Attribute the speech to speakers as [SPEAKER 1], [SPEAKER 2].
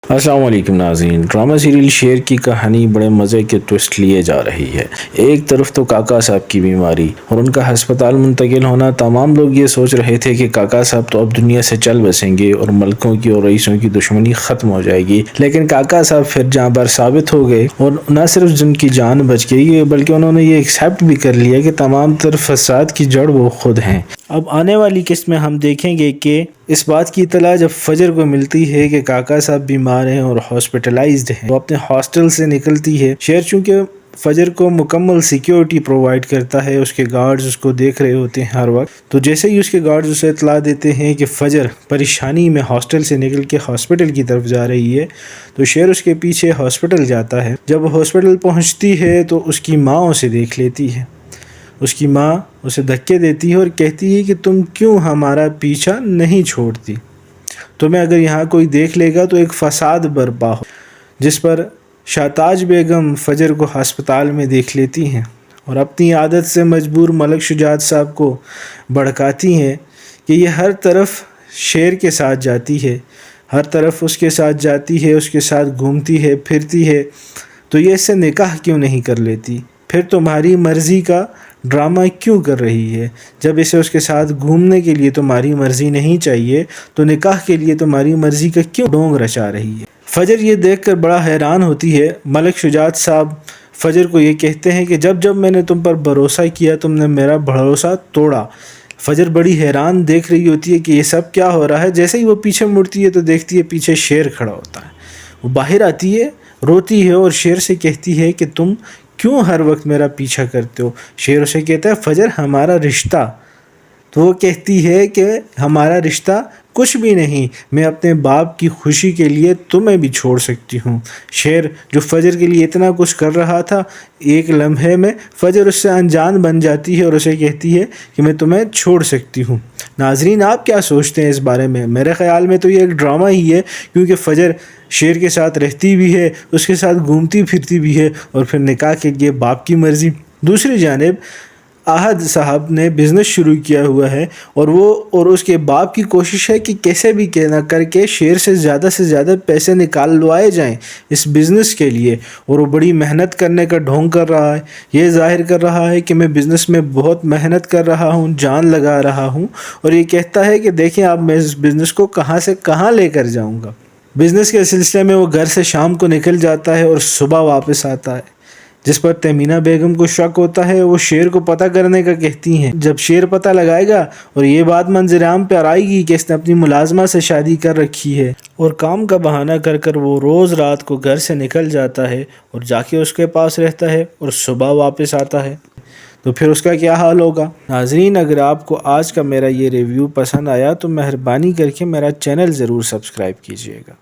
[SPEAKER 1] السلام علیکم ناظرین، ڈرامہ سیریل شیر کی کہانی بڑے مزے کے ٹوسٹ لیے جا رہی ہے۔ ایک طرف تو کاکا صاحب کی بیماری اور ان کا ہسپتال منتقل ہونا، تمام لوگ یہ سوچ رہے تھے کہ کاکا صاحب تو اب دنیا سے چل بسیں گے اور ملکوں کی اور رئیسوں کی دشمنی ختم ہو جائے گی، لیکن کاکا صاحب پھر جاں بر ثابت ہو گئے اور نہ صرف جن کی جان بچ گئی بلکہ انہوں نے یہ ایکسیپٹ بھی کر لیا کہ تمام تر فساد کی جڑ وہ خود ہیں۔ اب آنے والی قسط میں ہم دیکھیں گے کہ اس بات کی اطلاع جب فجر کو ملتی ہے کہ کاکا صاحب بیمار ہیں اور ہاسپٹلائزڈ ہیں، وہ اپنے ہاسٹل سے نکلتی ہے۔ شیر چونکہ فجر کو مکمل سیکیورٹی پرووائڈ کرتا ہے، اس کے گارڈز اس کو دیکھ رہے ہوتے ہیں ہر وقت، تو جیسے ہی اس کے گارڈز اسے اطلاع دیتے ہیں کہ فجر پریشانی میں ہاسٹل سے نکل کے ہاسپٹل کی طرف جا رہی ہے، تو شیر اس کے پیچھے ہاسپٹل جاتا ہے۔ جب وہ ہاسپٹل پہنچتی ہے تو اس کی ماں اسے دیکھ لیتی ہے۔ اس کی ماں اسے دھکے دیتی ہے اور کہتی ہے کہ تم کیوں ہمارا پیچھا نہیں چھوڑتی؟ تمہیں اگر یہاں کوئی دیکھ لے گا تو ایک فساد برپا ہو، جس پر شہتاج بیگم فجر کو ہسپتال میں دیکھ لیتی ہیں اور اپنی عادت سے مجبور ملک شجاعت صاحب کو بھڑکاتی ہیں کہ یہ ہر طرف شیر کے ساتھ جاتی ہے، ہر طرف اس کے ساتھ جاتی ہے، اس کے ساتھ گھومتی ہے پھرتی ہے، تو یہ اس سے نکاح کیوں نہیں کر لیتی؟ پھر تمہاری مرضی کا ڈرامہ کیوں کر رہی ہے؟ جب اسے اس کے ساتھ گھومنے کے لیے تمہاری مرضی نہیں چاہیے تو نکاح کے لیے تمہاری مرضی کا کیوں ڈھونگ رچا رہی ہے؟ فجر یہ دیکھ کر بڑا حیران ہوتی ہے۔ ملک شجاعت صاحب فجر کو یہ کہتے ہیں کہ جب میں نے تم پر بھروسہ کیا تم نے میرا بھروسہ توڑا۔ فجر بڑی حیران دیکھ رہی ہوتی ہے کہ یہ سب کیا ہو رہا ہے۔ جیسے ہی وہ پیچھے مڑتی ہے تو دیکھتی ہے پیچھے شیر کھڑا ہوتا ہے۔ وہ باہر آتی ہے، روتی ہے اور شیر سے کہتی ہے کہ تم کیوں ہر وقت میرا پیچھا کرتے ہو؟ شیر اسے کہتا ہے فجر ہمارا رشتہ، تو وہ کہتی ہے کہ ہمارا رشتہ کچھ بھی نہیں، میں اپنے باپ کی خوشی کے لیے تمہیں بھی چھوڑ سکتی ہوں۔ شیر جو فجر کے لیے اتنا کچھ کر رہا تھا، ایک لمحے میں فجر اس سے انجان بن جاتی ہے اور اسے کہتی ہے کہ میں تمہیں چھوڑ سکتی ہوں۔ ناظرین، آپ کیا سوچتے ہیں اس بارے میں؟ میرے خیال میں تو یہ ایک ڈرامہ ہی ہے، کیونکہ فجر شیر کے ساتھ رہتی بھی ہے، اس کے ساتھ گھومتی پھرتی بھی ہے اور پھر نکاح کے لیے باپ کی مرضی۔ دوسری جانب احد صاحب نے بزنس شروع کیا ہوا ہے اور اس کے باپ کی کوشش ہے کہ کیسے بھی نہ کر کے شیر سے زیادہ پیسے نکالوائے جائیں اس بزنس کے لیے، اور وہ بڑی محنت کرنے کا ڈھونگ کر رہا ہے، یہ ظاہر کر رہا ہے کہ میں بزنس میں بہت محنت کر رہا ہوں، جان لگا رہا ہوں، اور یہ کہتا ہے کہ دیکھیں اب میں اس بزنس کو کہاں سے کہاں لے کر جاؤں گا۔ بزنس کے سلسلے میں وہ گھر سے شام کو نکل جاتا ہے اور صبح واپس آتا ہے، جس پر تیمینہ بیگم کو شک ہوتا ہے۔ وہ شیر کو پتہ کرنے کا کہتی ہیں۔ جب شیر پتہ لگائے گا اور یہ بات منظر عام پر آئے گی کہ اس نے اپنی ملازمہ سے شادی کر رکھی ہے اور کام کا بہانہ کر وہ روز رات کو گھر سے نکل جاتا ہے اور جا کے اس کے پاس رہتا ہے اور صبح واپس آتا ہے، تو پھر اس کا کیا حال ہوگا؟ ناظرین، اگر آپ کو آج کا میرا یہ ریویو پسند آیا تو مہربانی کر کے میرا چینل ضرور سبسکرائب کیجیے گا۔